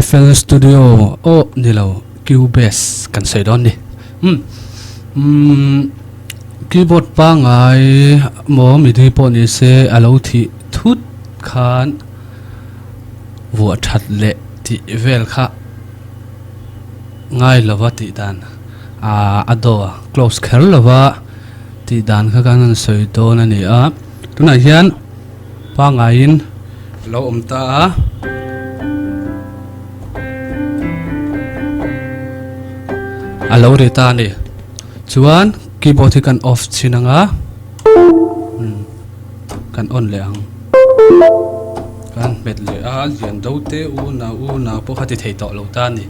FL Studioนี่เรา Cubase กันใส่ดอนดิคีย์บอร์ดปังไงหมอมีที่ปนนี่เสอเราที่ทุดขานวัวชัดเละที่เวลค่ะง่ายละวะที่ด้านอดอ close แค่ละวะที่ด้านข้างนั้นใส่ดอนนี่ทุนายยันปังไงเราตาเราเรตานี่ชวนคีย์บอร์ดที่กัน off ชินังกัน on เลยกันเบ็ดเลยเรียนดูเตอูนาพวกเขาที่เทต่อเราตานี่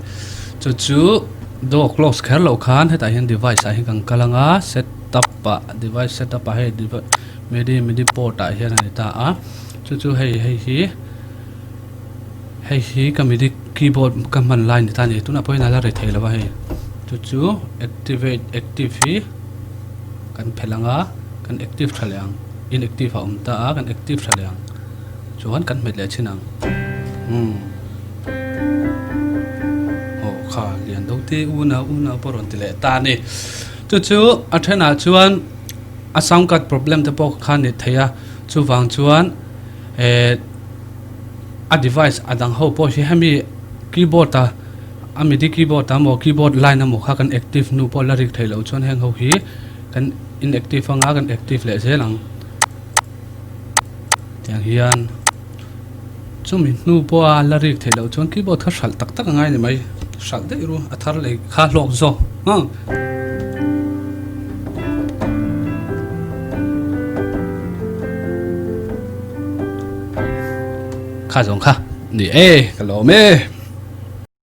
จู่ๆดู close แค่เราคันให้แต่เห็น device ให้กันกำลังsetup device setup ให้ deviceไม่ได้ port ให้นั่นตาจู่ๆให้ก็มีที่คีย์บอร์ดกันมันไลน์นี่ตานี่ตัวน่ะพวกนั้นเราเรทแล้วว่าให้จู่ๆ active กันเพลังกัน active ทะเลง inactive ตากัน active ทะเลงชวนกันเม็ดเลยชินังโอ้ข้าเรียนดูที่อูนาปรนติเลตานี่จู่ๆอัธนาชวนสังกัด problem ที่พวกข้านี่เทียจู่ฟังชวนdevice ดังเขาพอใช้ให้มีคีย์บอร์ดมีที่คีย์บอร์ดหมอคีย์บอร์ดไลน์หมอข้ากัน active นูพอลาริกไทยแล้วชวนแห่งเขาฮีกัน inactive ฟังกัน active เลยเสียหลังอย่างเฮียนช่วงมีนูพอลาริกไทยแล้วชวนคีย์บอร์ดเขาสั่นตักง่ายนี่ไหมสั่นได้รู้อัธร์เลยข้าลอกโซ่ข้าส่งข้านี่กะโลเม่